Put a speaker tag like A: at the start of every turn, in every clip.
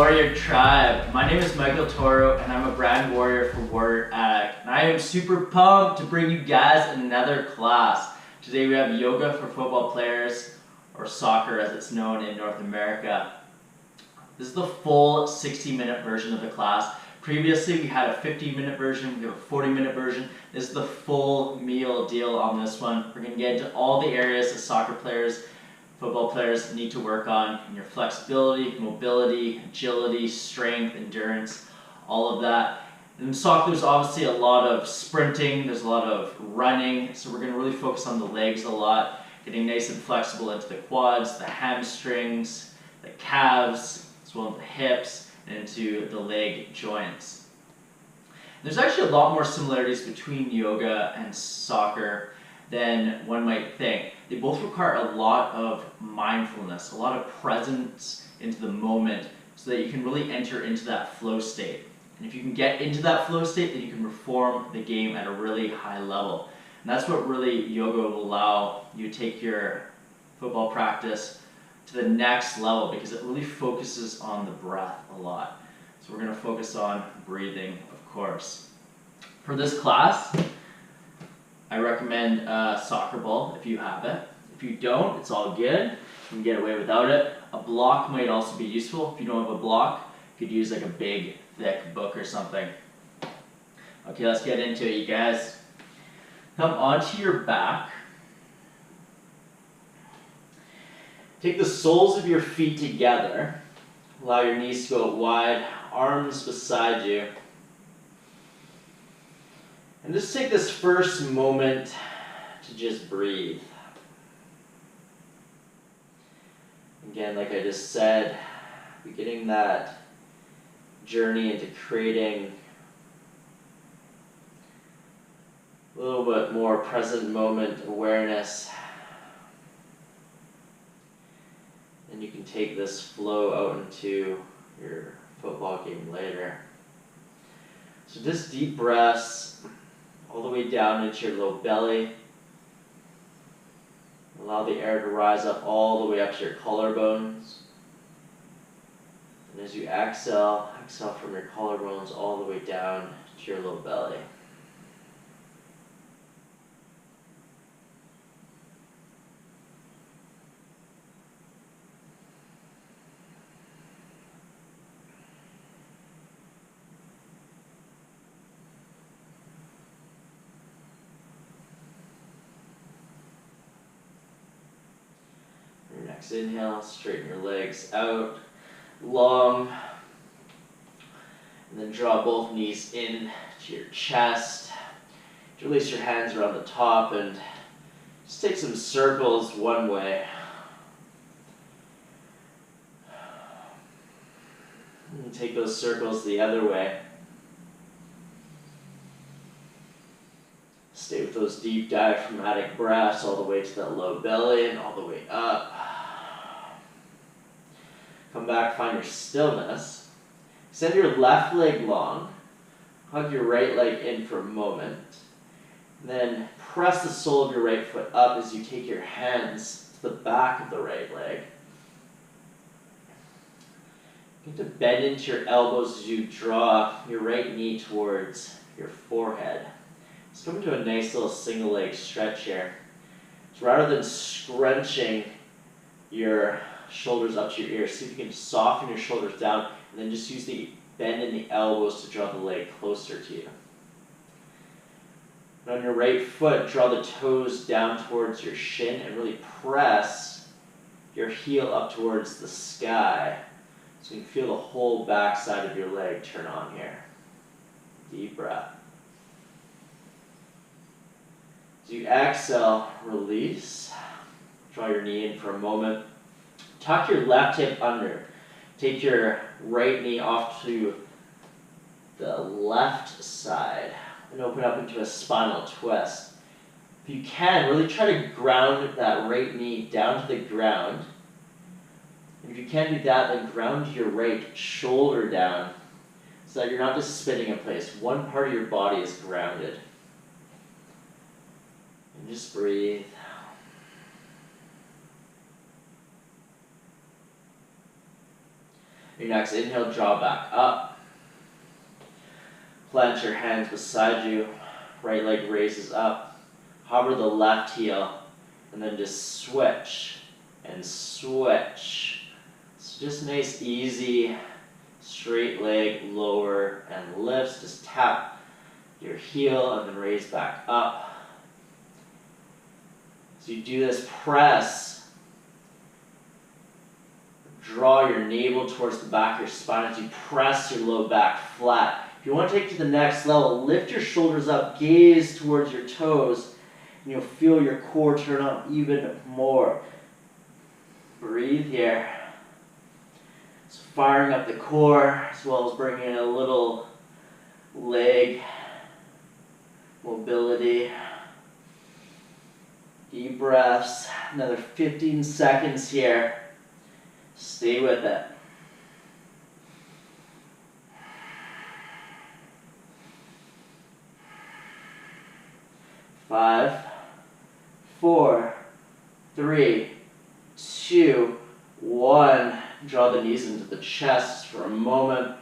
A: Warrior Tribe. My name is Michael Toru and I'm a brand warrior for Warrior Addict. And I am super pumped to bring you guys another class. Today we have yoga for football players, or soccer as it's known in North America. This is the full 60-minute version of the class. Previously we had a 15-minute version, we have a 40-minute version. This is the full meal deal on this one. We're going to get into all the areas that soccer players, football players need to work on in your flexibility, mobility, agility, strength, endurance, all of that. And in soccer there's obviously a lot of sprinting, there's a lot of running, so we're going to really focus on the legs a lot, getting nice and flexible into the quads, the hamstrings, the calves, as well as the hips, and into the leg joints. There's actually a lot more similarities between yoga and soccer than one might think. They both require a lot of mindfulness, a lot of presence into the moment so that you can really enter into that flow state. And if you can get into that flow state, then you can perform the game at a really high level. And that's what really yoga will allow you to take your football practice to the next level, because it really focuses on the breath a lot. So we're going to focus on breathing, of course. For this class, I recommend a soccer ball if you have it. If you don't, it's all good. You can get away without it. A block might also be useful. If you don't have a block, you could use like a big, thick book or something. Okay, let's get into it, you guys. Come onto your back. Take the soles of your feet together. Allow your knees to go wide, arms beside you. And just take this first moment to just breathe. Again, like I just said, beginning that journey into creating a little bit more present moment awareness. And you can take this flow out into your football game later. So just deep breaths all the way down into your low belly. Allow the air to rise up all the way up to your collarbones. And as you exhale, exhale from your collarbones all the way down to your low belly. Next inhale, straighten your legs out long, and then draw both knees in to your chest. Release your hands around the top and just take some circles one way. And take those circles the other way. Stay with those deep diaphragmatic breaths all the way to that low belly and all the way up. Come back, find your stillness. Extend your left leg long. Hug your right leg in for a moment. Then press the sole of your right foot up as you take your hands to the back of the right leg. Get to bend into your elbows as you draw your right knee towards your forehead. Let's come into a nice little single leg stretch here. So rather than scrunching your shoulders up to your ears, see if you can soften your shoulders down and then just use the bend in the elbows to draw the leg closer to you. And on your right foot, draw the toes down towards your shin and really press your heel up towards the sky so you can feel the whole back side of your leg turn on here. Deep breath. As you exhale, release. Draw your knee in for a moment. Tuck your left hip under. Take your right knee off to the left side and open up into a spinal twist. If you can, really try to ground that right knee down to the ground. And if you can't do that, then ground your right shoulder down so that you're not just spinning in place. One part of your body is grounded. And just breathe. Your next inhale, draw back up. Plant your hands beside you. Right leg raises up. Hover the left heel. And then just switch and switch. So just nice, easy, straight leg, lower and lifts. Just tap your heel and then raise back up. So you do this, press. Draw your navel towards the back of your spine as you press your low back flat. If you want to take it to the next level, lift your shoulders up, gaze towards your toes, and you'll feel your core turn on even more. Breathe here. So firing up the core as well as bringing in a little leg mobility. Deep breaths. Another 15 seconds here. Stay with it. 5, 4, 3, 2, 1. Draw the knees into the chest for a moment.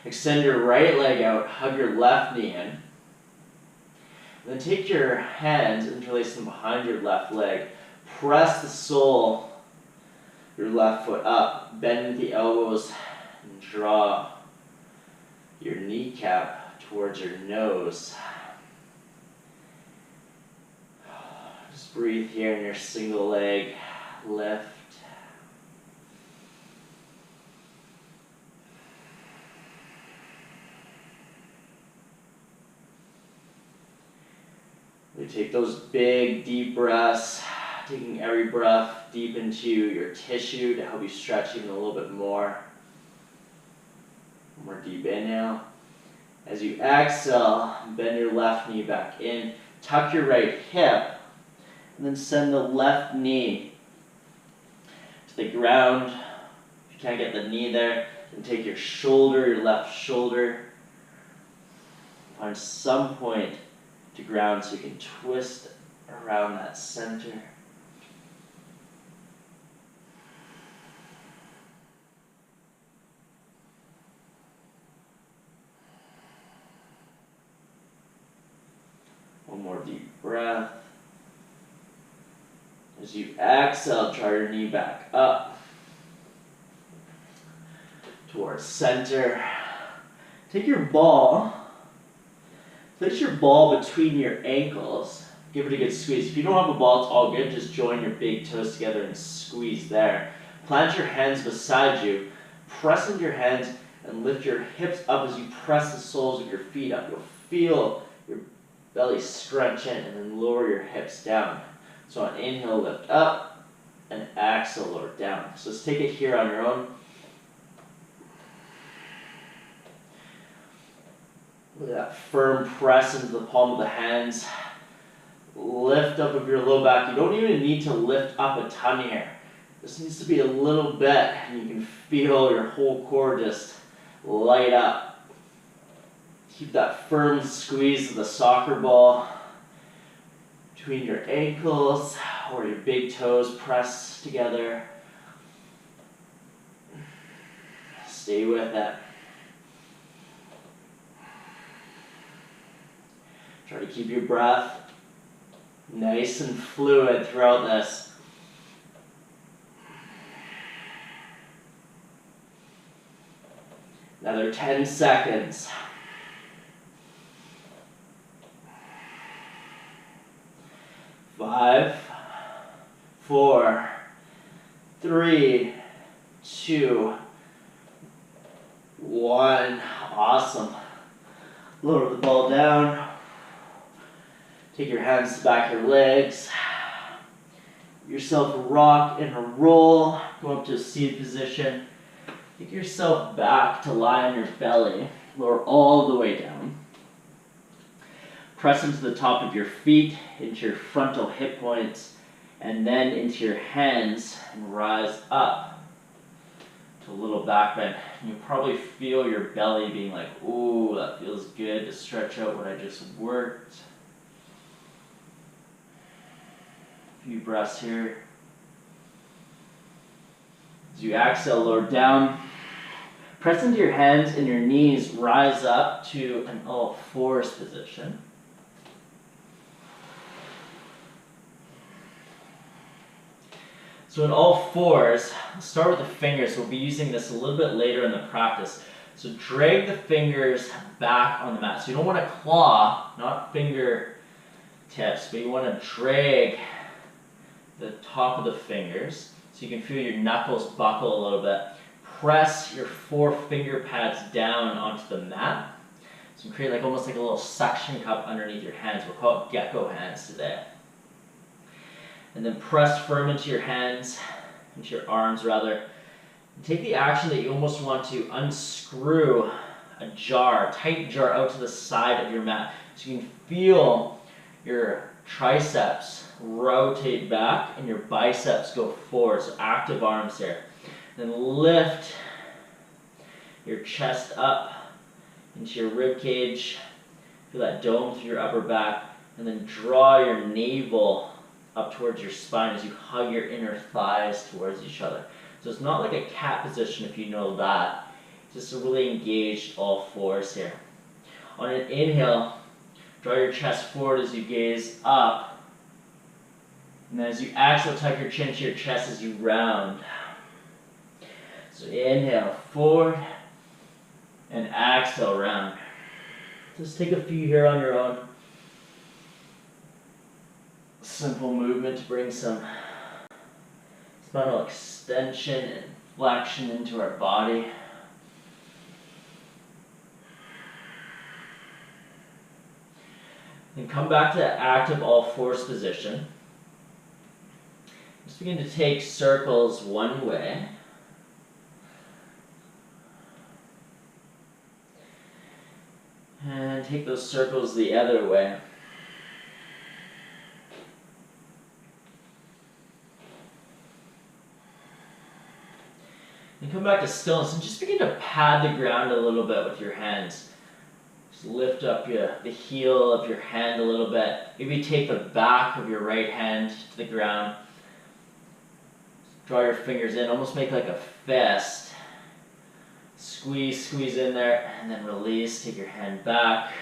A: Extend your right leg out, hug your left knee in. And then take your hands, interlace them behind your left leg. Press the sole, your left foot up, bend the elbows, and draw your kneecap towards your nose. Just breathe here in your single leg lift. We take those big, deep breaths, taking every breath deep into your tissue to help you stretch even a little bit more. One more deep inhale. As you exhale, bend your left knee back in, tuck your right hip, and then send the left knee to the ground. If you can't get the knee there, then take your shoulder, your left shoulder, find some point to ground so you can twist around that center. One more deep breath. As you exhale, draw your knee back up towards center. Take your ball, place your ball between your ankles. Give it a good squeeze. If you don't have a ball, it's all good. Just join your big toes together and squeeze there. Plant your hands beside you. Press into your hands and lift your hips up as you press the soles of your feet up. You'll feel your belly stretch in and then lower your hips down. So on inhale, lift up, and exhale, lower down. So let's take it here on your own. Look at that firm press into the palm of the hands. Lift up of your low back. You don't even need to lift up a ton here. This needs to be a little bit, and you can feel your whole core just light up. Keep that firm squeeze of the soccer ball between your ankles or your big toes pressed together. Stay with it. Try to keep your breath nice and fluid throughout this. Another 10 seconds. 5, 4, 3, 2, 1. Awesome. Lower the ball down. Take your hands to the back of your legs. Give yourself a rock and a roll. Go up to a seated position. Take yourself back to lie on your belly. Lower all the way down. Press into the top of your feet, into your frontal hip points, and then into your hands, and rise up to a little back bend. And you'll probably feel your belly being like, ooh, that feels good to stretch out what I just worked. A few breaths here. As you exhale, lower down. Press into your hands and your knees, rise up to an all fours position. So in all fours, start with the fingers. We'll be using this a little bit later in the practice. So drag the fingers back on the mat. So you don't want to claw, not finger tips, but you want to drag the top of the fingers so you can feel your knuckles buckle a little bit. Press your 4 finger pads down onto the mat. So create like almost like a little suction cup underneath your hands. We'll call it gecko hands today. And then press firm into your hands, into your arms rather. And take the action that you almost want to unscrew a jar, tight jar out to the side of your mat. So you can feel your triceps rotate back and your biceps go forward. So active arms here. Then lift your chest up into your rib cage. Feel that dome through your upper back. And then draw your navel up towards your spine as you hug your inner thighs towards each other. So it's not like a cat position if you know that. Just a really engaged all fours here. On an inhale, draw your chest forward as you gaze up. And then as you exhale, tuck your chin to your chest as you round. So inhale, forward, and exhale, round. Just take a few here on your own. Simple movement to bring some spinal extension and flexion into our body. Then come back to that active all fours position. Just begin to take circles one way. And take those circles the other way. And come back to stillness and just begin to pad the ground a little bit with your hands. Just lift up the heel of your hand a little bit. Maybe take the back of your right hand to the ground. Draw your fingers in, almost make like a fist. Squeeze in there, and then release. Take your hand back.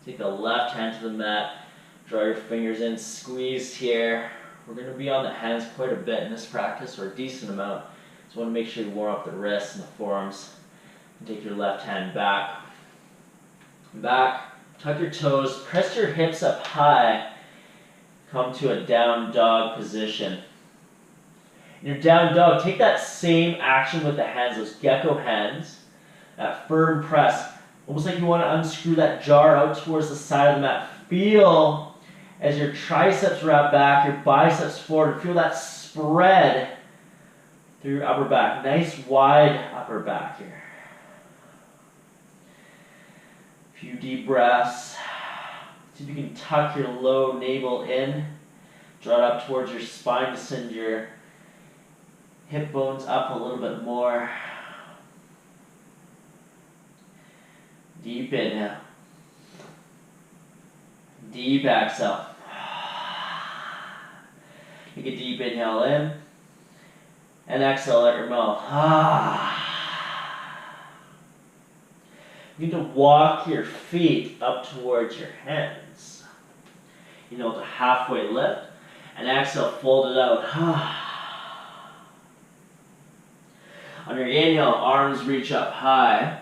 A: Take the left hand to the mat. Draw your fingers in, squeeze here. We're going to be on the hands quite a bit in this practice, or a decent amount. So want to make sure you warm up the wrists and the forearms. And take your left hand back. Back. Tuck your toes. Press your hips up high. Come to a down dog position. In your down dog, take that same action with the hands, those gecko hands. That firm press. Almost like you want to unscrew that jar out towards the side of the mat. Feel as your triceps wrap back, your biceps forward. Feel that spread through your upper back. Nice wide upper back here. A few deep breaths. See if you can tuck your low navel in. Draw it up towards your spine to send your hip bones up a little bit more. Deep inhale. Deep exhale. Take a deep inhale in. And exhale out your mouth. You need to walk your feet up towards your hands. Inhale to halfway lift. And exhale, fold it out. On your inhale, arms reach up high.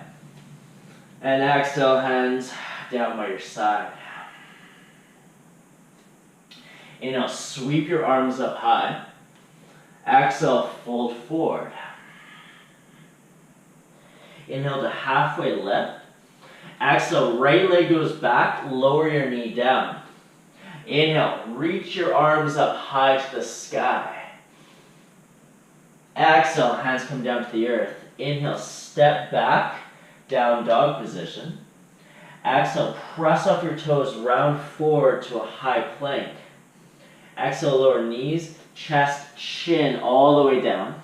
A: And exhale, hands down by your side. Inhale, sweep your arms up high. Exhale, fold forward. Inhale to halfway lift. Exhale, right leg goes back, lower your knee down. Inhale, reach your arms up high to the sky. Exhale, hands come down to the earth. Inhale, step back, down dog position. Exhale, press off your toes, round forward to a high plank. Exhale, lower knees, chest, chin all the way down.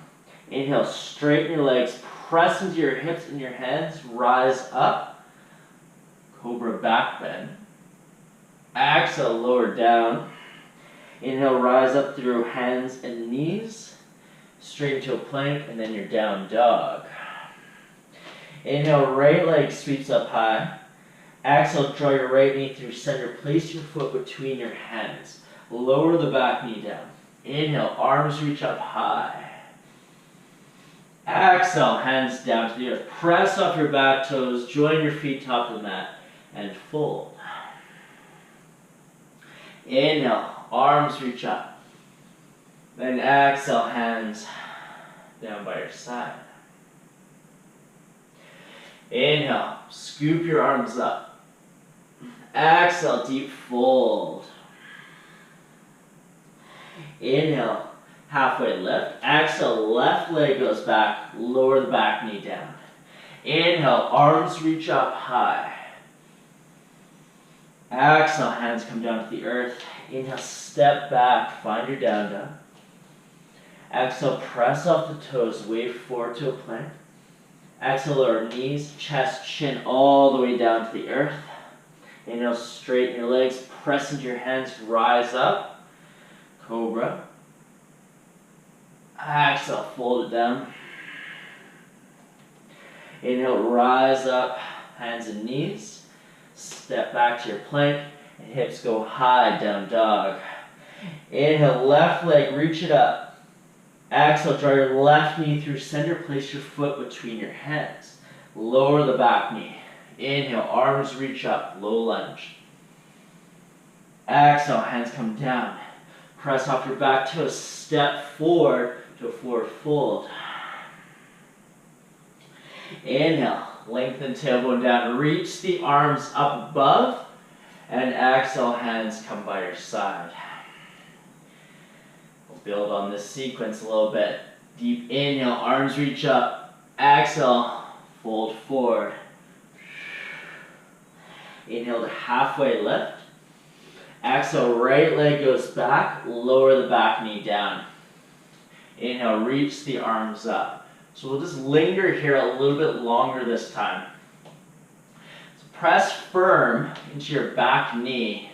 A: Inhale, straighten your legs, press into your hips and your hands, rise up. Cobra back bend. Exhale, lower down. Inhale, rise up through hands and knees. Straight into a plank, and then your down dog. Inhale, right leg sweeps up high. Exhale, draw your right knee through center. Place your foot between your hands. Lower the back knee down. Inhale, arms reach up high. Exhale, hands down to the earth. Press off your back toes, join your feet top of the mat, and fold. Inhale, arms reach up. Then exhale, hands down by your side. Inhale, scoop your arms up. Exhale, deep fold. Inhale, halfway lift. Exhale, left leg goes back, lower the back knee down. Inhale, arms reach up high. Exhale, hands come down to the earth. Inhale, step back, find your down dog. Exhale, press off the toes, wave forward to a plank. Exhale, lower knees, chest, chin all the way down to the earth. Inhale, straighten your legs, press into your hands, rise up. Cobra. Exhale, fold it down. Inhale, rise up, hands and knees. Step back to your plank, and hips go high, down dog. Inhale, left leg, reach it up. Exhale, draw your left knee through center, place your foot between your hands. Lower the back knee. Inhale, arms reach up, low lunge. Exhale, hands come down. Press off your back toes, step forward to a forward fold. Inhale, lengthen tailbone down, reach the arms up above, and exhale, hands come by your side. We'll build on this sequence a little bit. Deep inhale, arms reach up. Exhale, fold forward. Inhale to halfway lift. Exhale, right leg goes back, lower the back knee down. Inhale, reach the arms up. So we'll just linger here a little bit longer this time. So press firm into your back knee,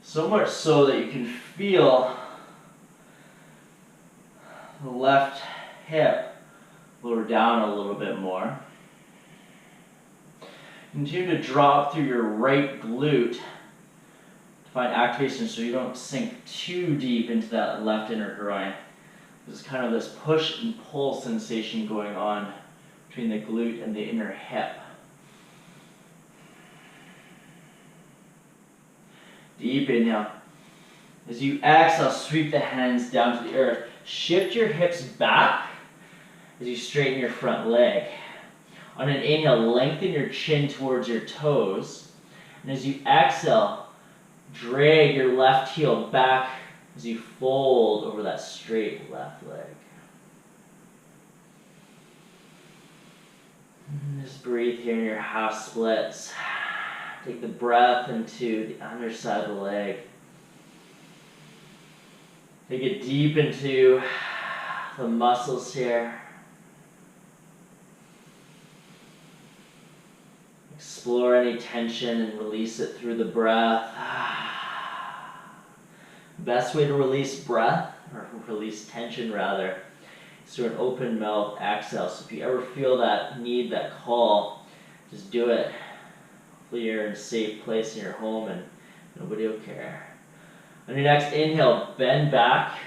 A: so much so that you can feel the left hip lower down a little bit more. Continue to draw up through your right glute to find activation so you don't sink too deep into that left inner groin. There's kind of this push and pull sensation going on between the glute and the inner hip. Deep inhale. As you exhale, sweep the hands down to the earth. Shift your hips back as you straighten your front leg. On an inhale, lengthen your chin towards your toes. And as you exhale, drag your left heel back as you fold over that straight left leg. And just breathe here in your half splits. Take the breath into the underside of the leg. Take it deep into the muscles here. Explore any tension and release it through the breath. Best way to release breath, or release tension rather, is through an open mouth exhale. So if you ever feel that need, that call, just do it. Hopefully you're in a safe place in your home and nobody will care. On your next inhale, bend back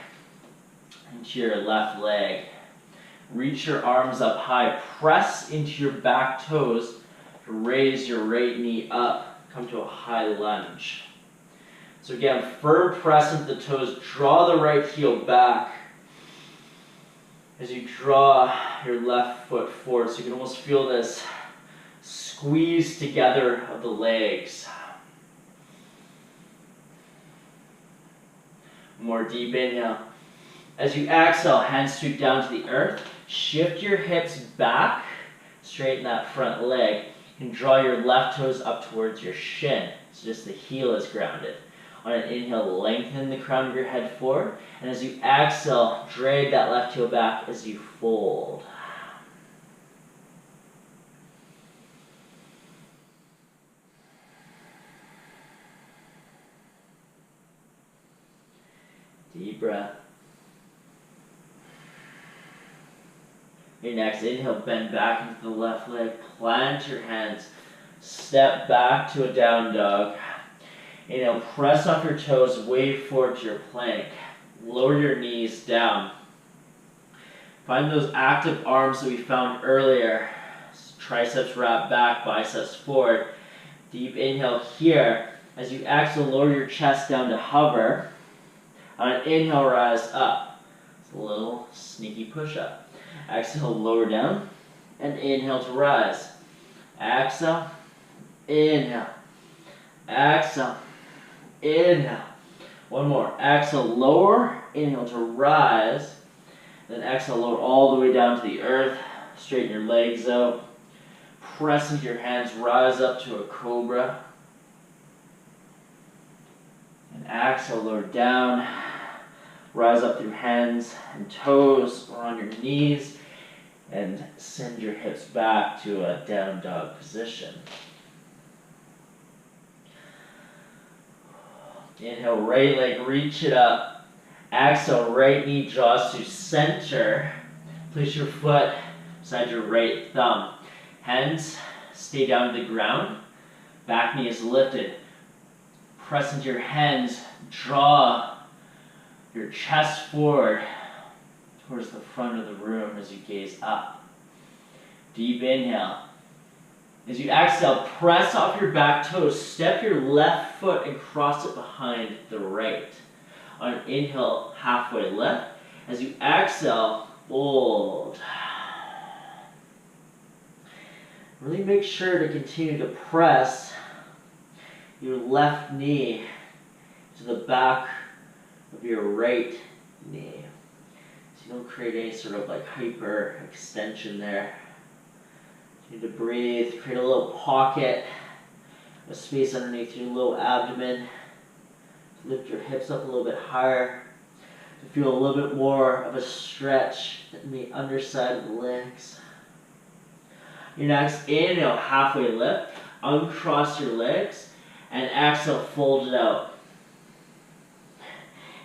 A: into your left leg. Reach your arms up high. Press into your back toes to raise your right knee up. Come to a high lunge. So again, firm press into the toes. Draw the right heel back as you draw your left foot forward. So you can almost feel this squeeze together of the legs. More deep inhale. As you exhale, hands sweep down to the earth. Shift your hips back. Straighten that front leg. You can draw your left toes up towards your shin. So just the heel is grounded. On an inhale, lengthen the crown of your head forward. And as you exhale, drag that left heel back as you fold. Deep breath. Your next inhale, bend back into the left leg, plant your hands, step back to a down dog. Inhale, press off your toes, wave forward to your plank. Lower your knees down. Find those active arms that we found earlier. Triceps wrap back, biceps forward. Deep inhale here. As you exhale, lower your chest down to hover. On an inhale, rise up. It's a little sneaky push-up. Exhale, lower down, and inhale to rise. Exhale, inhale, exhale, inhale. One more. Exhale, lower, inhale to rise. Then exhale, lower all the way down to the earth. Straighten your legs out. Press into your hands, rise up to a cobra. And exhale, lower down. Rise up through hands and toes or on your knees. And send your hips back to a down dog position. Inhale, right leg, reach it up. Exhale, right knee draws to center. Place your foot beside your right thumb. Hands stay down to the ground. Back knee is lifted. Press into your hands. Draw your chest forward towards the front of the room as you gaze up. Deep inhale. As you exhale, press off your back toes. Step your left foot and cross it behind the right. On an inhale, halfway lift. As you exhale, fold. Really make sure to continue to press your left knee to the back of your right knee. So you don't create any sort of like hyper extension there. You need to breathe, create a little pocket, a space underneath your low abdomen. Lift your hips up a little bit higher to feel a little bit more of a stretch in the underside of the legs. Your next inhale, halfway lift, uncross your legs, and exhale, fold it out.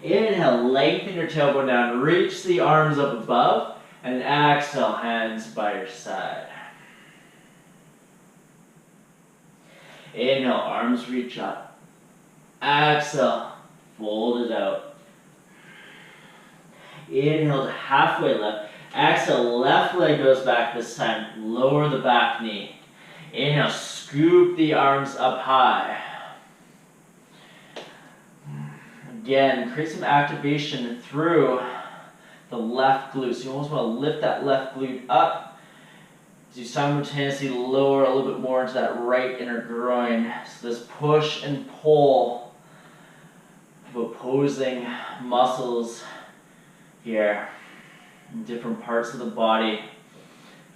A: Inhale, lengthen your tailbone down, reach the arms up above, and exhale, hands by your side. Inhale, arms reach up. Exhale, fold it out. Inhale to halfway lift. Exhale, left leg goes back this time. Lower the back knee. Inhale, scoop the arms up high. Again, create some activation through the left glute. So you almost want to lift that left glute up as you simultaneously lower a little bit more into that right inner groin. So this push and pull of opposing muscles here in different parts of the body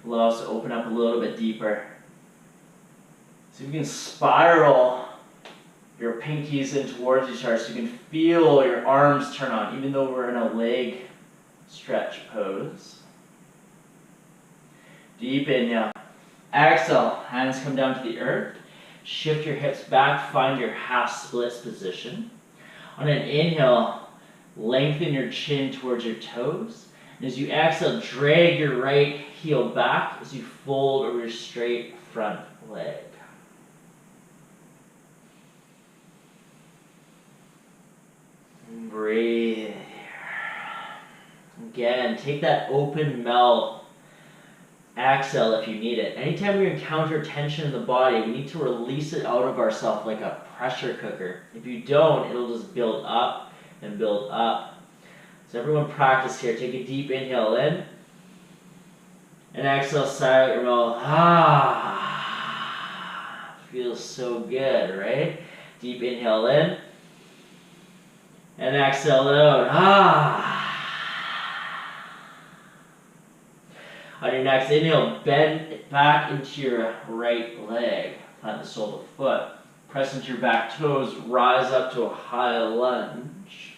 A: allow us to open up a little bit deeper. So you can spiral your pinkies in towards each other so you can feel your arms turn on, even though we're in a leg stretch pose. Deep inhale. Exhale, hands come down to the earth. Shift your hips back, find your half splits position. On an inhale, lengthen your chin towards your toes. And as you exhale, drag your right heel back as you fold over your straight front leg. And breathe. Again, take that open mouth. Exhale if you need it. Anytime we encounter tension in the body, we need to release it out of ourselves like a pressure cooker. If you don't, it'll just build up and build up. So everyone practice here. Take a deep inhale in. And exhale, sigh out your mouth. Ah, feels so good, right? Deep inhale in. And exhale out. Ah. On your next inhale, bend back into your right leg. Plant the sole of the foot. Press into your back toes. Rise up to a high lunge.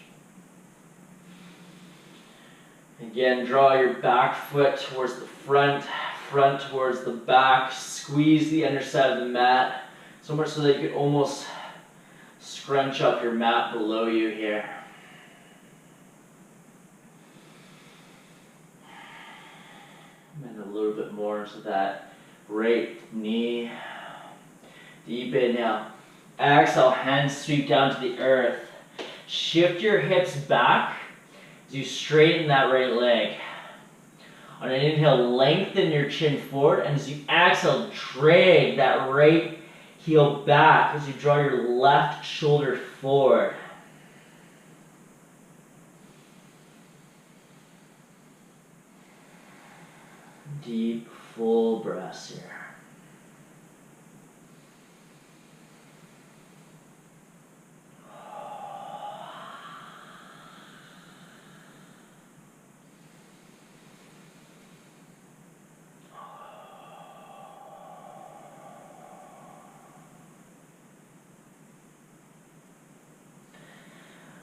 A: Again, draw your back foot towards the front, front towards the back. Squeeze the underside of the mat, so much so that you could almost scrunch up your mat below you here. And more into that right knee. Deep inhale. Exhale, hands sweep down to the earth. Shift your hips back as you straighten that right leg. On an inhale, lengthen your chin forward, and as you exhale, drag that right heel back as you draw your left shoulder forward. Deep, full breaths here.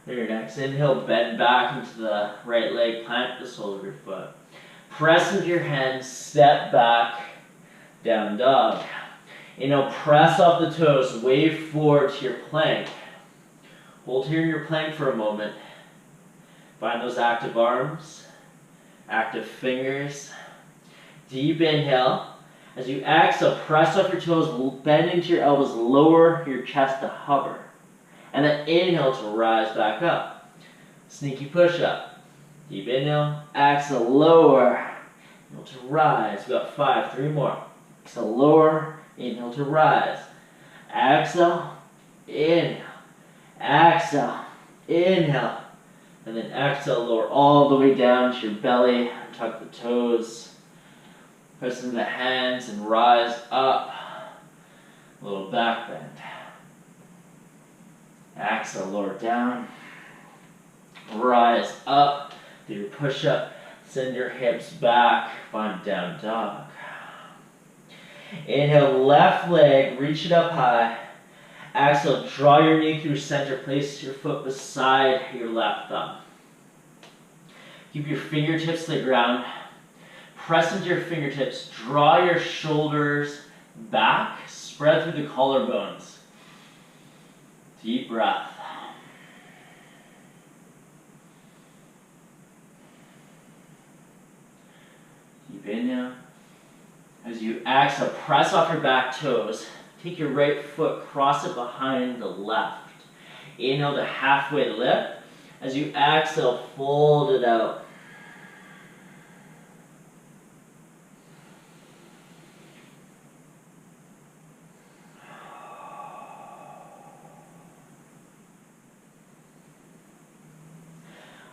A: There, next inhale, bend back into the right leg, plant the sole of your foot. Press into your hands, step back, down dog. Inhale, press off the toes, wave forward to your plank. Hold here in your plank for a moment. Find those active arms, active fingers. Deep inhale. As you exhale, press off your toes, bend into your elbows, lower your chest to hover. And then inhale to rise back up. Sneaky push-up. Deep inhale, exhale, lower. Inhale to rise. We got 5, 3 more. Exhale, lower. Inhale to rise. Exhale, inhale. Exhale, inhale. And then exhale, lower all the way down to your belly. Tuck the toes. Press into the hands and rise up. A little back bend. Exhale, lower down. Rise up. Do your push-up. Send your hips back. Find down dog. Inhale, left leg. Reach it up high. Exhale, draw your knee through center. Place your foot beside your left thumb. Keep your fingertips to the ground. Press into your fingertips. Draw your shoulders back. Spread through the collarbones. Deep breath. Deep inhale. As you exhale, press off your back toes. Take your right foot, cross it behind the left. Inhale to halfway lift. As you exhale, fold it out.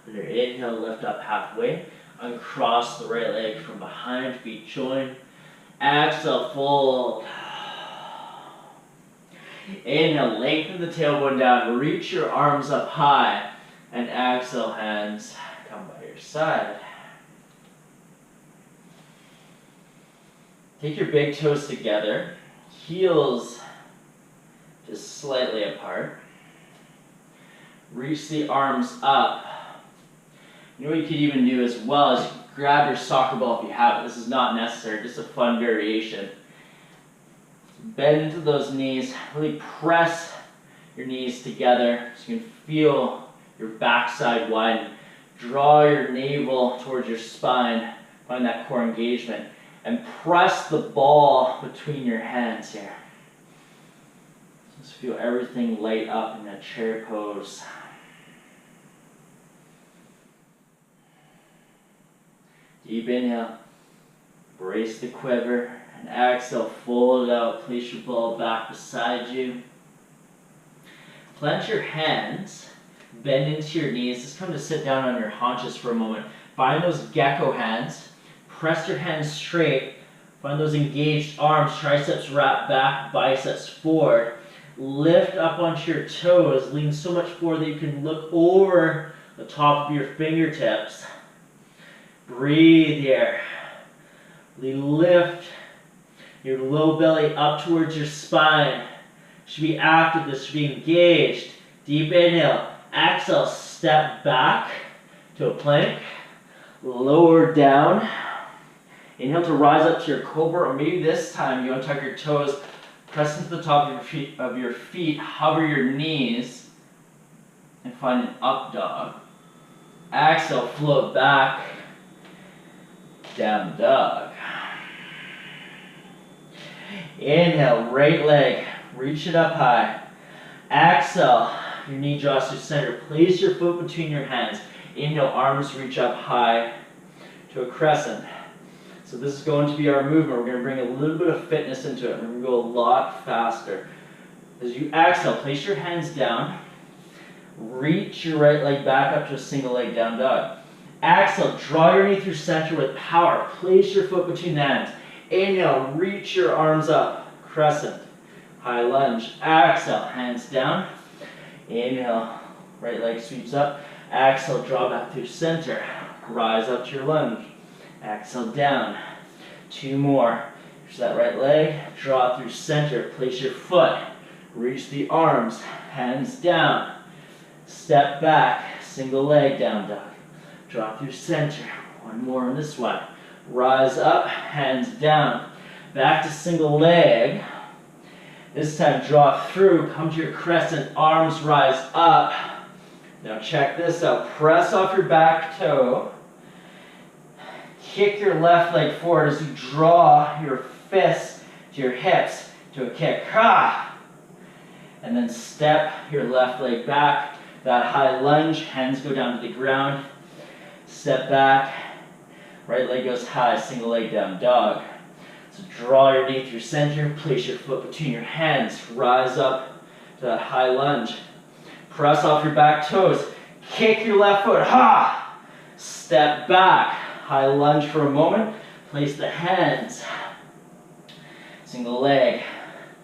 A: With your inhale, lift up halfway. Uncross the right leg from behind, feet join. Exhale, fold. Inhale, lengthen the tailbone down. Reach your arms up high. And exhale, hands come by your side. Take your big toes together. Heels just slightly apart. Reach the arms up. You know what you could even do as well is grab your soccer ball if you have it. This is not necessary, just a fun variation. Bend into those knees, really press your knees together so you can feel your backside widen. Draw your navel towards your spine, find that core engagement, and press the ball between your hands here. Just feel everything light up in that chair pose. Deep inhale, brace the quiver, and exhale, fold it out, place your ball back beside you. Plant your hands, bend into your knees, just come to sit down on your haunches for a moment. Find those gecko hands, press your hands straight, find those engaged arms, triceps wrap back, biceps forward. Lift up onto your toes, lean so much forward that you can look over the top of your fingertips. Breathe here. Really lift your low belly up towards your spine. Should be active, this should be engaged. Deep inhale. Exhale, step back to a plank. Lower down. Inhale to rise up to your cobra, or maybe this time you want to tuck your toes, press into the top of your feet, hover your knees, and find an up dog. Exhale, float back. Down dog. Inhale, right leg, reach it up high. Exhale, your knee draws to center. Place your foot between your hands. Inhale, arms reach up high to a crescent. So this is going to be our movement. We're going to bring a little bit of fitness into it. We're going to go a lot faster. As you exhale, place your hands down. Reach your right leg back up to a single leg down dog. Exhale, draw your knee through center with power. Place your foot between the hands. Inhale, reach your arms up, crescent. High lunge. Exhale, hands down. Inhale, right leg sweeps up. Exhale, draw back through center. Rise up to your lunge. Exhale, down. 2 more. Reach that right leg. Draw through center. Place your foot. Reach the arms. Hands down. Step back. Single leg down dog. Draw through center. 1 more on this one. Rise up. Hands down. Back to single leg. This time draw through. Come to your crescent. Arms rise up. Now check this out. Press off your back toe. Kick your left leg forward as you draw your fists to your hips to a kick. Ha! And then step your left leg back. That high lunge. Hands go down to the ground. Step back. Right leg goes high. Single leg down dog. So draw your knee through center. Place your foot between your hands. Rise up to that high lunge. Press off your back toes. Kick your left foot. Ha! Step back. High lunge for a moment. Place the hands. Single leg.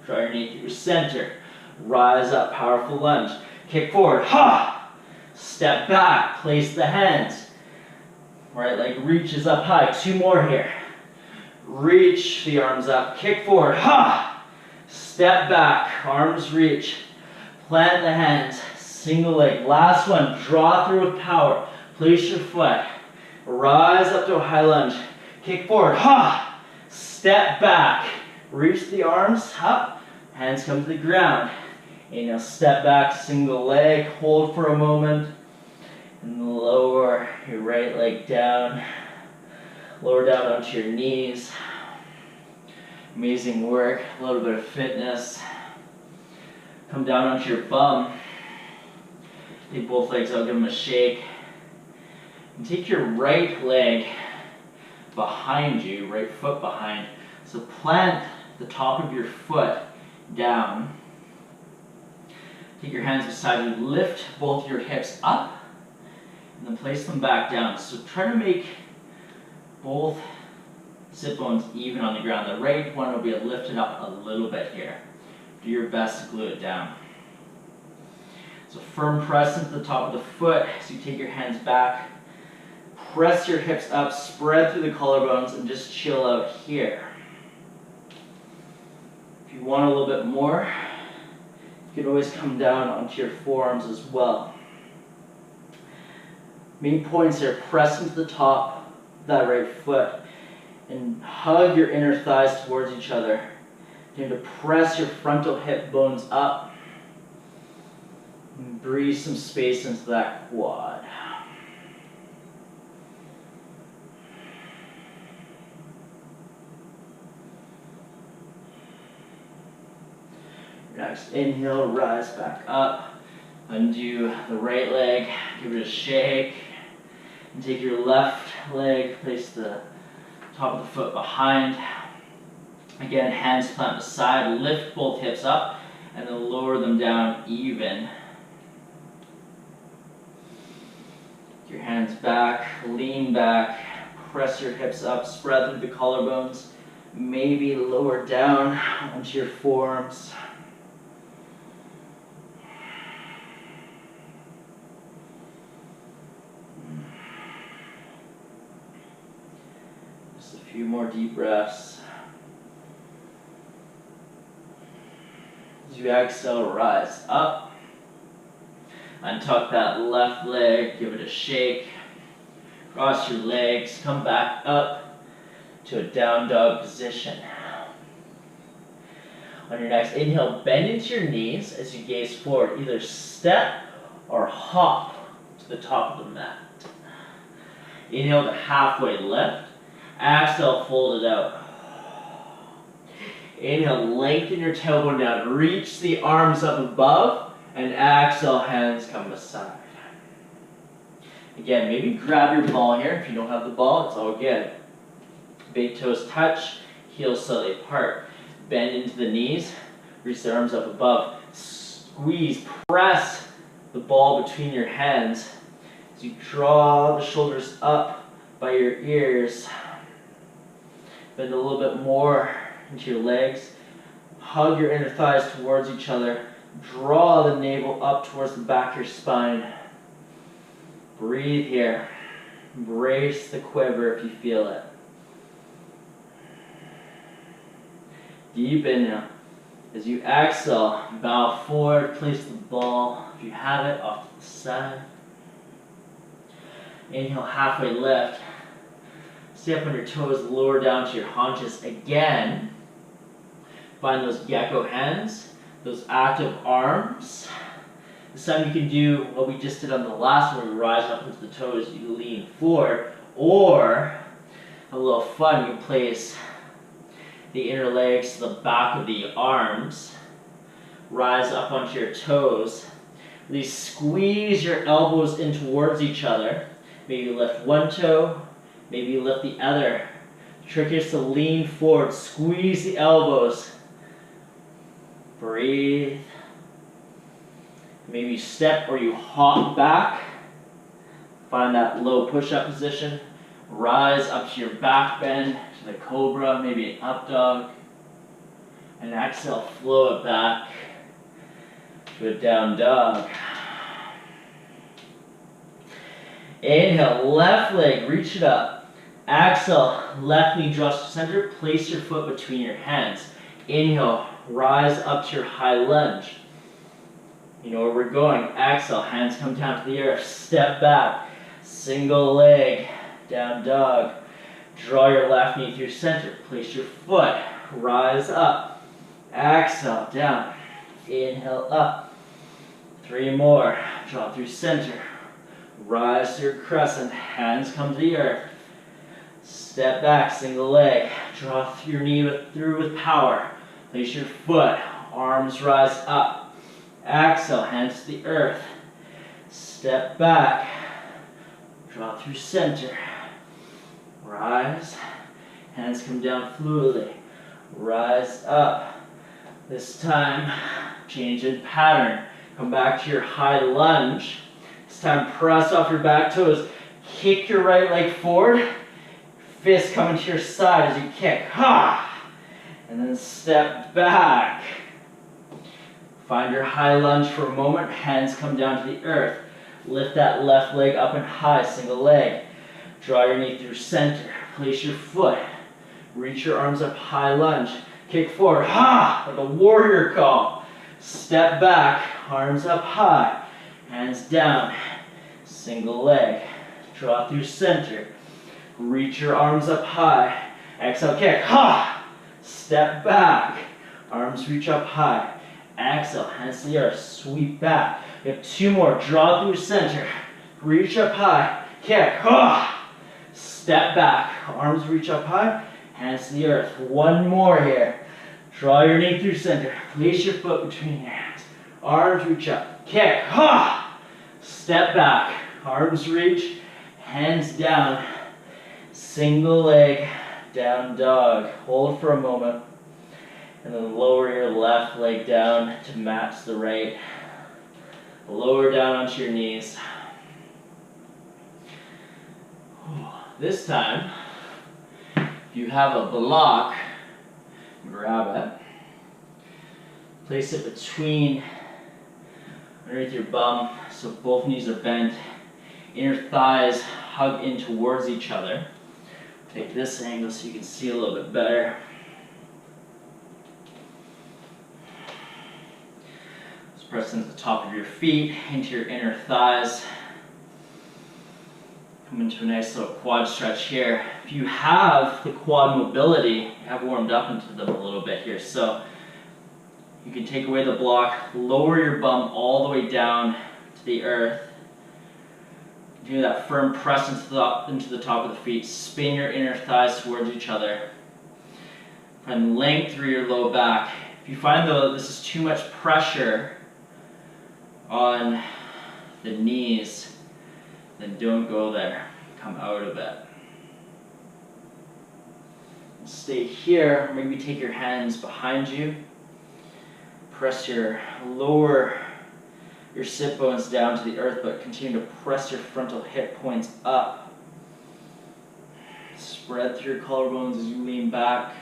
A: Draw your knee through center. Rise up. Powerful lunge. Kick forward. Ha! Step back. Place the hands. Right leg reaches up high. 2 more here. Reach the arms up. Kick forward. Ha! Step back. Arms reach. Plant the hands. Single leg. Last one. Draw through with power. Place your foot. Rise up to a high lunge. Kick forward. Ha! Step back. Reach the arms up. Hands come to the ground. Inhale, step back, single leg. Hold for a moment. And lower your right leg down. Lower down onto your knees. Amazing work. A little bit of fitness. Come down onto your bum. Take both legs out, give them a shake. And take your right leg behind you, right foot behind. So plant the top of your foot down. Take your hands beside you, lift both your hips up, and then place them back down. So try to make both sit bones even on the ground. The right one will be lifted up a little bit here. Do your best to glue it down. So firm press into the top of the foot as you take your hands back. Press your hips up, spread through the collarbones, and just chill out here. If you want a little bit more, you can always come down onto your forearms as well. Main points here, press into the top of that right foot and hug your inner thighs towards each other. You're going to press your frontal hip bones up and breathe some space into that quad. Next inhale, rise back up. Undo the right leg, give it a shake. And take your left leg, place the top of the foot behind. Again, hands plant beside, lift both hips up, and then lower them down even. Get your hands back, lean back, press your hips up, spread through the collarbones. Maybe lower down onto your forearms. Just a few more deep breaths. As you exhale, rise up. Untuck that left leg, give it a shake. Cross your legs, come back up to a down dog position. On your next inhale, bend into your knees as you gaze forward. Either step or hop to the top of the mat. Inhale to halfway lift. Exhale, fold it out. Inhale, lengthen your tailbone down. Reach the arms up above. And exhale, hands come aside. Again, maybe grab your ball here. If you don't have the ball, it's all good. Big toes touch, heels slightly apart. Bend into the knees, reach the arms up above. Squeeze, press the ball between your hands as you draw the shoulders up by your ears. Bend a little bit more into your legs. Hug your inner thighs towards each other. Draw the navel up towards the back of your spine. Breathe here. Embrace the quiver if you feel it. Deep inhale. As you exhale, bow forward, place the ball, if you have it, off to the side. Inhale, halfway lift. Step on your toes, lower down to your haunches again. Find those gecko hands, those active arms. This time you can do what we just did on the last one, where we rise up into the toes, you lean forward, or a little fun, you place the inner legs to the back of the arms, rise up onto your toes, really squeeze your elbows in towards each other. Maybe you lift one toe, maybe you lift the other. The trick is to lean forward, squeeze the elbows, breathe. Maybe you step or you hop back, find that low push-up position, rise up to your back bend, to the cobra, maybe an up dog, and exhale, flow it back to a down dog. Inhale, left leg, reach it up. Exhale, left knee draws to center, place your foot between your hands. Inhale, rise up to your high lunge. You know where we're going. Exhale, hands come down to the earth, step back, single leg, down dog. Draw your left knee through center, place your foot, rise up. Exhale, down. Inhale, up. 3 more. Draw through center. Rise to your crescent, hands come to the earth. Step back, single leg. Draw your knee through with power. Place your foot, arms rise up. Exhale, hands to the earth. Step back. Draw through center. Rise. Hands come down fluidly. Rise up. This time, change in pattern. Come back to your high lunge. This time, press off your back toes. Kick your right leg forward. Fist coming to your side as you kick. Ha! And then step back. Find your high lunge for a moment. Hands come down to the earth. Lift that left leg up and high, single leg. Draw your knee through center. Place your foot. Reach your arms up, high lunge. Kick forward, ha! Like a warrior call. Step back, arms up high. Hands down, single leg. Draw through center. Reach your arms up high. Exhale, kick, ha! Step back. Arms reach up high. Exhale, hands to the earth, sweep back. We have 2 more. Draw through center. Reach up high. Kick. Ah! Step back. Arms reach up high. Hands to the earth. 1 more here. Draw your knee through center. Place your foot between your hands. Arms reach up. Kick. Ah! Step back. Arms reach. Hands down. Single leg. Down dog. Hold for a moment. And then lower your left leg down to match the right. Lower down onto your knees. This time, if you have a block, grab it. Place it between, underneath your bum, so both knees are bent. Inner thighs hug in towards each other. Take this angle so you can see a little bit better. Press into the top of your feet, into your inner thighs. Come into a nice little quad stretch here. If you have the quad mobility, you have warmed up into them a little bit here. So you can take away the block, lower your bum all the way down to the earth. Do that firm press into the top of the feet. Spin your inner thighs towards each other. Find length through your low back. If you find though this is too much pressure on the knees, then don't go there. Come out of it. Stay here. Maybe take your hands behind you. Press your sit bones down to the earth, but continue to press your frontal hip points up. Spread through your collarbones as you lean back.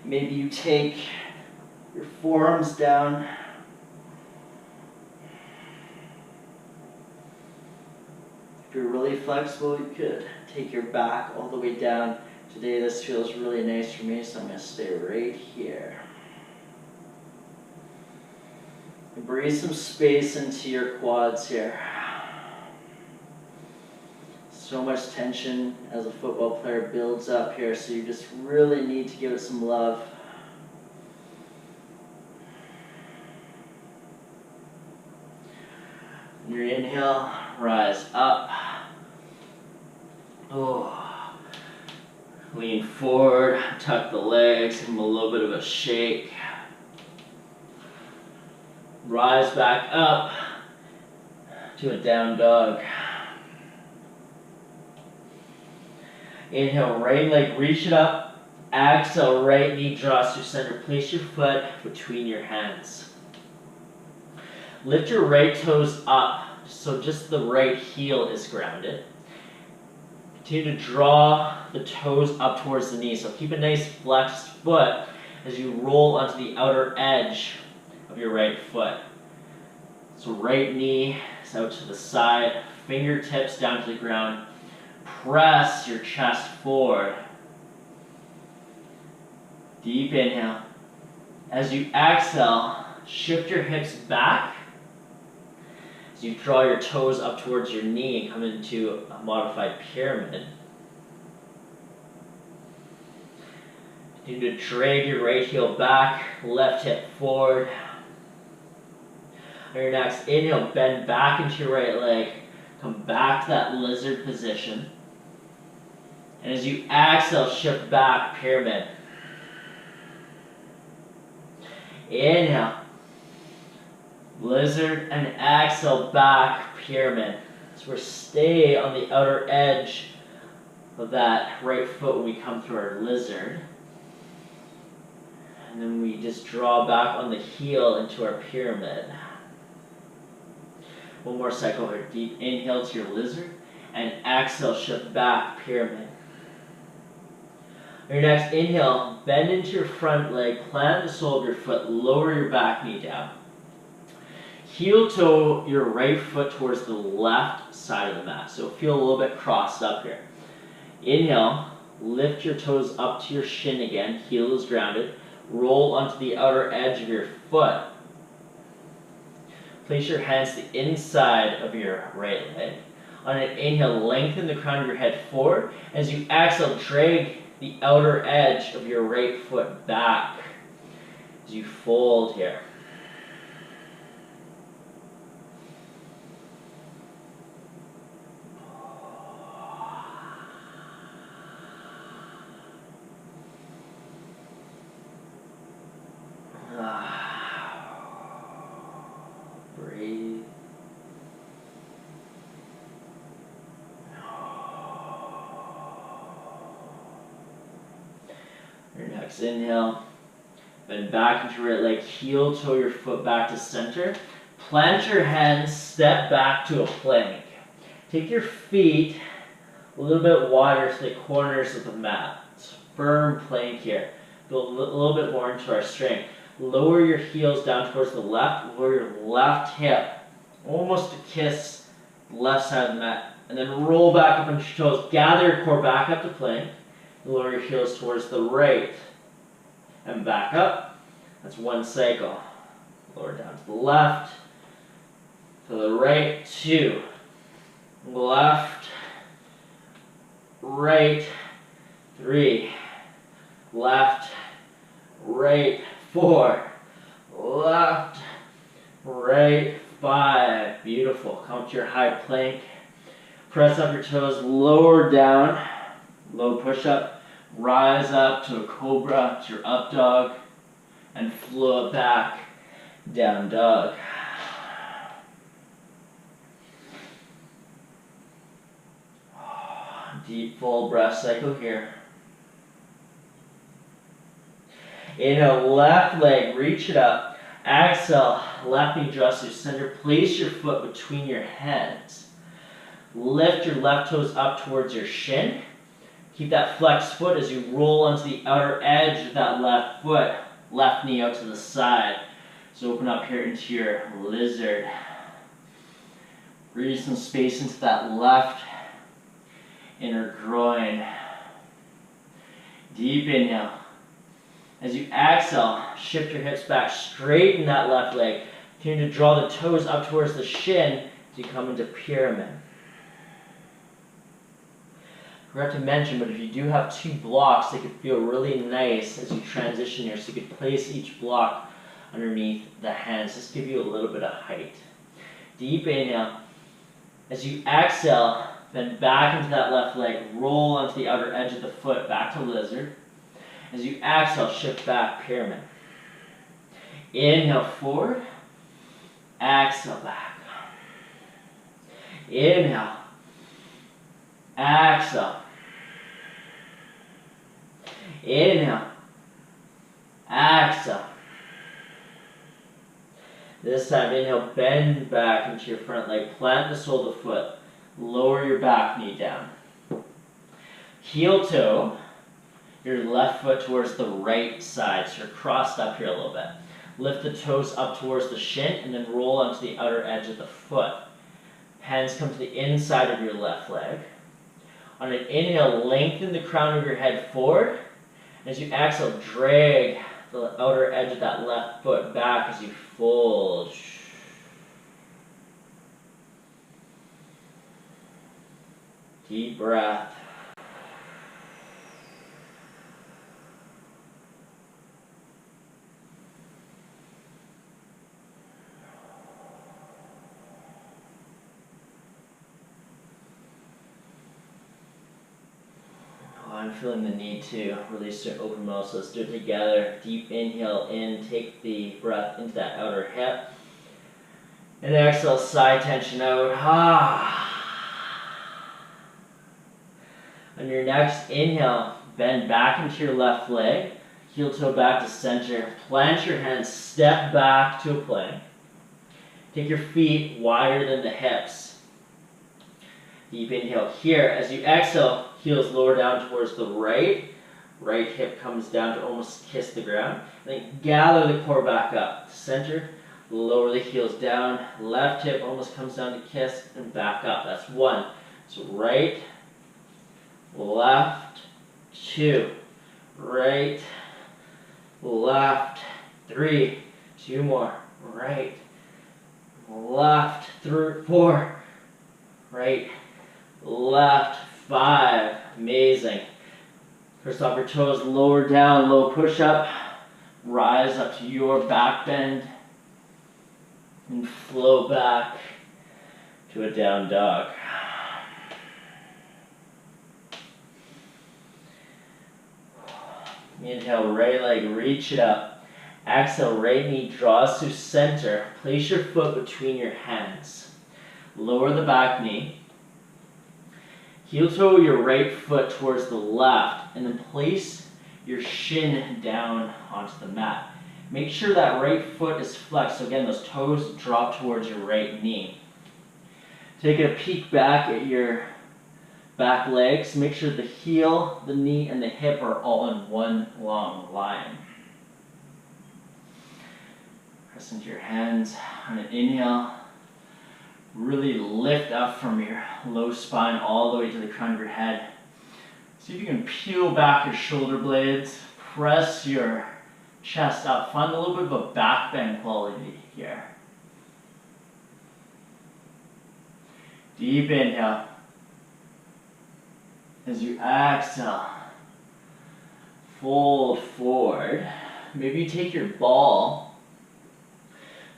A: Maybe you take your forearms down. If you're really flexible, you could take your back all the way down. Today this feels really nice for me, so I'm going to stay right here. And breathe some space into your quads here. So much tension as a football player builds up here, so you just really need to give it some love. Your inhale, rise up. Oh. Lean forward, tuck the legs, give them a little bit of a shake. Rise back up to a down dog. Inhale, right leg, reach it up. Exhale, right knee draws to center. Place your foot between your hands. Lift your right toes up, so just the right heel is grounded. Continue to draw the toes up towards the knee. So keep a nice flexed foot as you roll onto the outer edge of your right foot. So right knee is out to the side, fingertips down to the ground. Press your chest forward. Deep inhale. As you exhale, shift your hips back. As you draw your toes up towards your knee and come into a modified pyramid. Continue to drag your right heel back, left hip forward. On your next inhale, bend back into your right leg. Come back to that lizard position. And as you exhale, shift back, pyramid. Inhale. Lizard, and exhale, back, pyramid. So we're stay on the outer edge of that right foot when we come through our lizard. And then we just draw back on the heel into our pyramid. One more cycle here. Deep inhale to your lizard, and exhale, shift back, pyramid. On your next inhale, bend into your front leg, plant the sole of your foot, lower your back knee down. Heel toe your right foot towards the left side of the mat. So feel a little bit crossed up here. Inhale, lift your toes up to your shin again. Heel is grounded. Roll onto the outer edge of your foot. Place your hands to the inside of your right leg. On an inhale, lengthen the crown of your head forward. As you exhale, drag the outer edge of your right foot back as you fold here. Breathe. Your next inhale, bend back into your right leg, heel toe your foot back to center. Plant your hands, step back to a plank. Take your feet a little bit wider to the corners of the mat. It's firm plank here. Go a little bit more into our strength. Lower your heels down towards the left, lower your left hip, almost to kiss the left side of the mat. And then roll back up onto your toes. Gather your core back up to plank. Lower your heels towards the right. And back up. That's one cycle. Lower down to the left. To the right, 2. Left. Right. 3. Left. Right. 4. Left. Right. 5. Beautiful. Come to your high plank. Press up your toes. Lower down. Low push up. Rise up to a cobra, to your up dog, and float back, down dog. Deep full breath cycle here. Inhale, left leg, reach it up. Exhale, left knee draws to center. Place your foot between your hands. Lift your left toes up towards your shin. Keep that flexed foot as you roll onto the outer edge of that left foot. Left knee out to the side. So open up here into your lizard. Breathe some space into that left inner groin. Deep inhale. As you exhale, shift your hips back, straighten that left leg. Continue to draw the toes up towards the shin as you come into pyramid. I forgot to mention, but if you do have two blocks, they could feel really nice as you transition here. So you could place each block underneath the hands. Just give you a little bit of height. Deep inhale. As you exhale, then back into that left leg. Roll onto the outer edge of the foot, back to lizard. As you exhale, shift back, pyramid. Inhale, forward. Exhale, back. Inhale. Exhale. Inhale. Exhale. This time, inhale, bend back into your front leg. Plant the sole of the foot. Lower your back knee down. Heel toe. Your left foot towards the right side. So you're crossed up here a little bit. Lift the toes up towards the shin and then roll onto the outer edge of the foot. Hands come to the inside of your left leg. On an inhale, lengthen the crown of your head forward. As you exhale, drag the outer edge of that left foot back as you fold. Deep breath. I'm feeling the need to release your open mouth, so let's do it together. Deep inhale in, take the breath into that outer hip. And exhale, side tension out. On your next inhale, bend back into your left leg. Heel toe back to center. Plant your hands, step back to a plank. Take your feet wider than the hips. Deep inhale here. As you exhale, heels lower down towards the right. Right hip comes down to almost kiss the ground. Then gather the core back up. Center, lower the heels down. Left hip almost comes down to kiss and back up. That's one. So right, left, two. Right, left, three. Two more. Right, left, four. Right, left, five. Amazing. First off your toes, lower down, low push up. Rise up to your back bend. And flow back to a down dog. Inhale, right leg, reach it up. Exhale, right knee draws to center. Place your foot between your hands. Lower the back knee. Heel toe your right foot towards the left, and then place your shin down onto the mat. Make sure that right foot is flexed, so again, those toes drop towards your right knee. Take a peek back at your back legs. Make sure the heel, the knee, and the hip are all in one long line. Press into your hands on an inhale. Really lift up from your low spine all the way to the crown of your head. See if you can peel back your shoulder blades. Press your chest up. Find a little bit of a back bend quality here. Deep inhale. As you exhale, fold forward. Maybe you take your ball.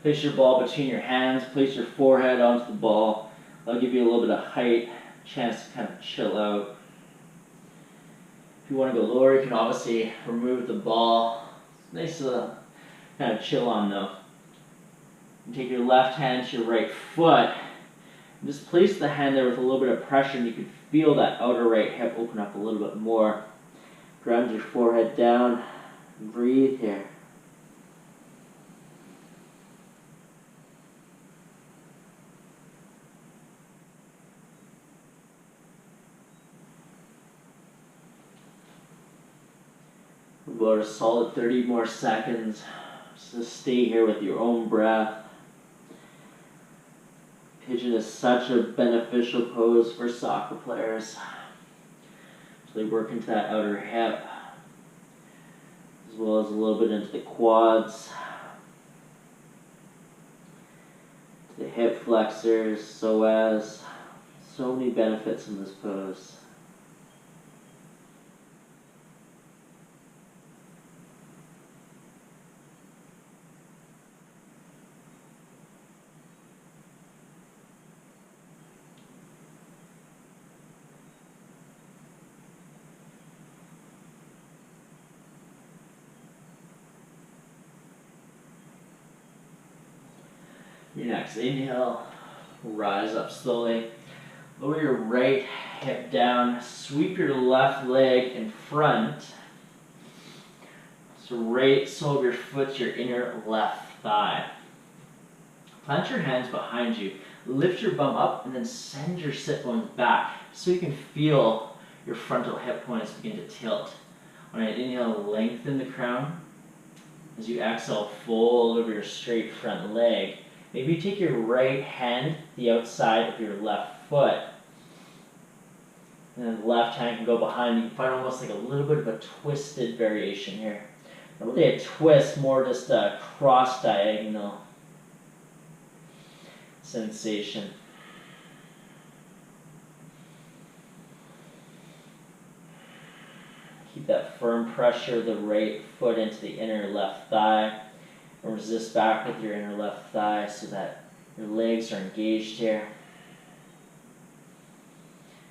A: Place your ball between your hands, place your forehead onto the ball. That'll give you a little bit of height, chance to kind of chill out. If you want to go lower, you can obviously remove the ball. It's nice to kind of chill on though. And take your left hand to your right foot. And just place the hand there with a little bit of pressure, and you can feel that outer right hip open up a little bit more. Ground your forehead down. Breathe here. About a solid 30 more seconds. Just stay here with your own breath. Pigeon is such a beneficial pose for soccer players. So they work into that outer hip, as well as a little bit into the quads, to the hip flexors, psoas. So many benefits in this pose. Your next inhale, rise up slowly. Lower your right hip down, sweep your left leg in front. So right sole of your foot to your inner left thigh. Plant your hands behind you, lift your bum up, and then send your sit bones back so you can feel your frontal hip points begin to tilt. On an inhale, lengthen the crown. As you exhale, fold over your straight front leg. Maybe take your right hand, the outside of your left foot, and then the left hand can go behind. You can find almost like a little bit of a twisted variation here. Not really a twist, more just a cross diagonal sensation. Keep that firm pressure of the right foot into the inner left thigh. And resist back with your inner left thigh so that your legs are engaged here.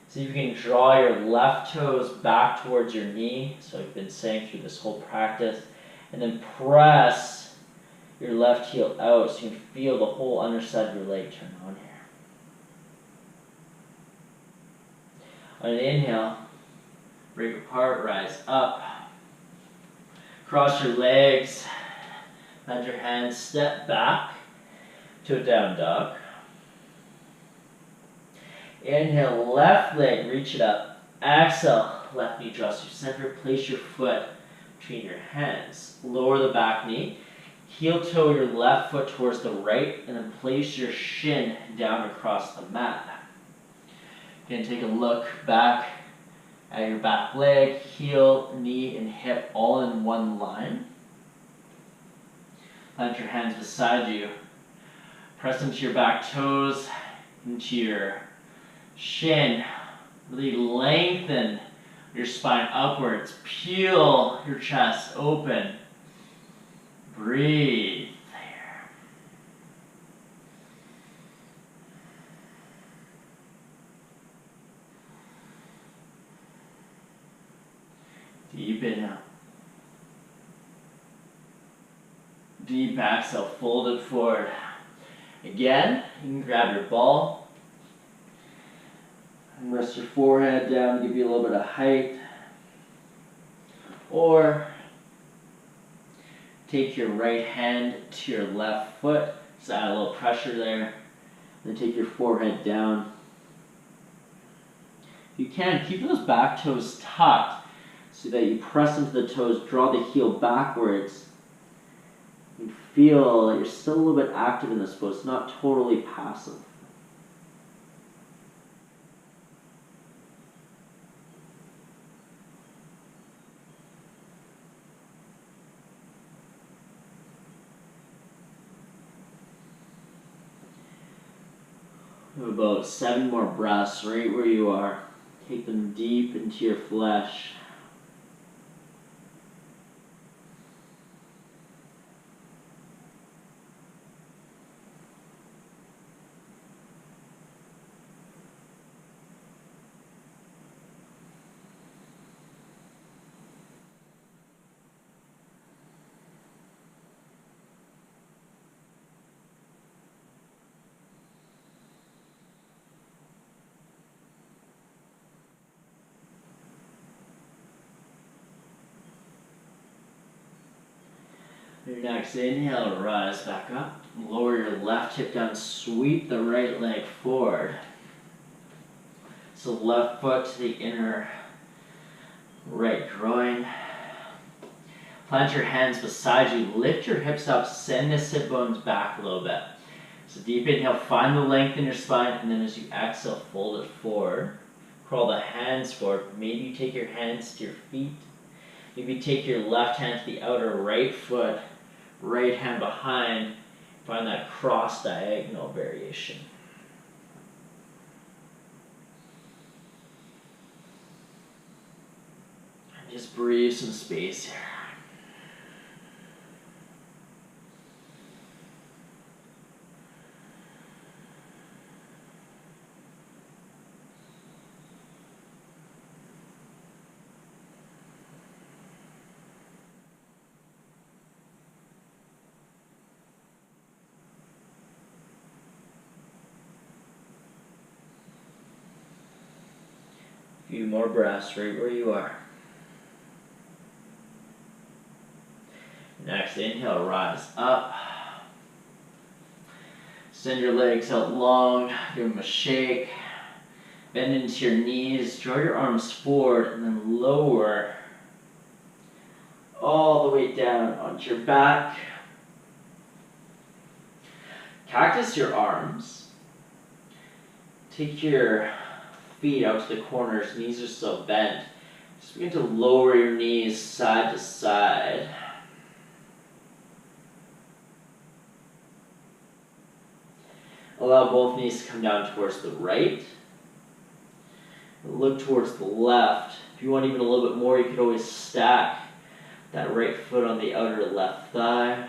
A: So you can draw your left toes back towards your knee, so I've been saying through this whole practice, and then press your left heel out so you can feel the whole underside of your leg turn on here. On an inhale, break apart, rise up, cross your legs. Let your hands step back to a down dog. Inhale, left leg, reach it up. Exhale, left knee draws you center. Place your foot between your hands. Lower the back knee. Heel toe your left foot towards the right, and then place your shin down across the mat. Again, take a look back at your back leg, heel, knee, and hip all in one line. Plant your hands beside you. Press into your back toes, into your shin. Really lengthen your spine upwards. Peel your chest open. Breathe there. Deep inhale. Deep exhale, fold it forward. Again, you can grab your ball and rest your forehead down, give you a little bit of height. Or take your right hand to your left foot, just add a little pressure there. Then take your forehead down. If you can, keep those back toes tucked so that you press into the toes, draw the heel backwards. You feel that you're still a little bit active in this pose, not totally passive. You have about 7 more breaths right where you are. Take them deep into your flesh. Your next inhale, rise back up. Lower your left hip down, sweep the right leg forward. So left foot to the inner right groin. Plant your hands beside you, lift your hips up, send the sit bones back a little bit. So deep inhale, find the length in your spine, and then as you exhale, fold it forward. Crawl the hands forward. Maybe you take your hands to your feet. Maybe take your left hand to the outer right foot, right hand behind. Find that cross diagonal variation. And just breathe some space here. Few more breaths right where you are. Next inhale, rise up. Send your legs out long, give them a shake. Bend into your knees, draw your arms forward, and then lower all the way down onto your back. Cactus your arms. Take your feet out to the corners, knees are still bent. Just begin to lower your knees side to side. Allow both knees to come down towards the right. Look towards the left. If you want even a little bit more, you could always stack that right foot on the outer left thigh.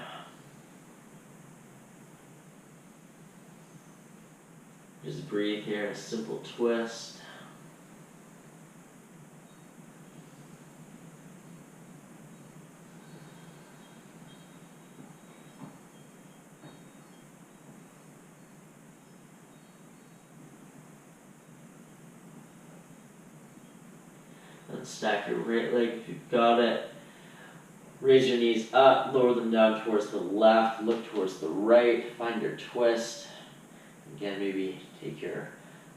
A: Just breathe here, a simple twist. And stack your right leg if you've got it. Raise your knees up, lower them down towards the left, look towards the right, find your twist. Again, maybe take your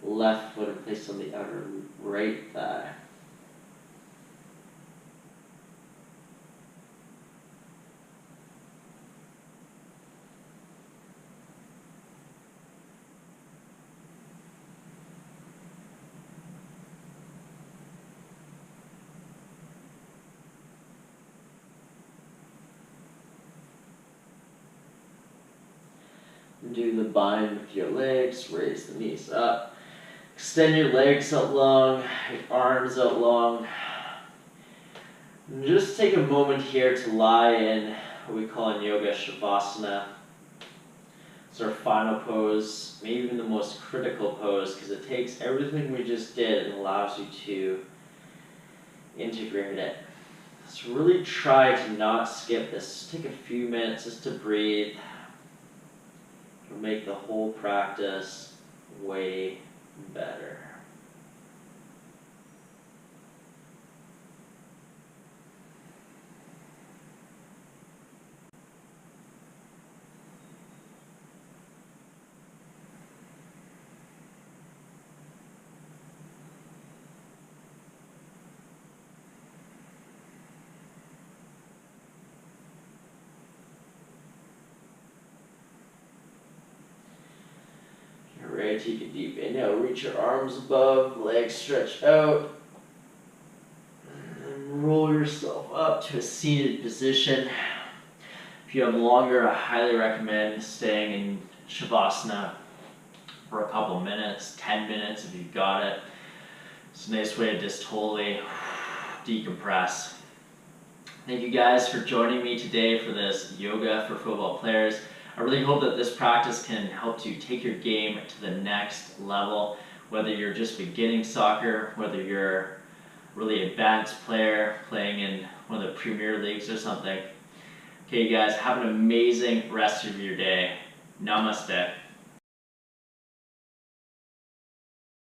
A: left foot and place on the outer right thigh. Do the bind with your legs, raise the knees up. Extend your legs out long, your arms out long. And just take a moment here to lie in what we call in yoga Savasana. It's our final pose, maybe even the most critical pose, because it takes everything we just did and allows you to integrate it. So really try to not skip this. Just take a few minutes just to breathe. It'll make the whole practice way better. Ready, take a deep inhale, reach your arms above, legs stretch out, and roll yourself up to a seated position. If you have longer, I highly recommend staying in Shavasana for a couple minutes, 10 minutes if you've got it. It's a nice way to just totally decompress. Thank you guys for joining me today for this yoga for football players. I really hope that this practice can help to take your game to the next level, whether you're just beginning soccer, whether you're a really advanced player playing in one of the premier leagues or something. Okay, you guys, have an amazing rest of your day. Namaste.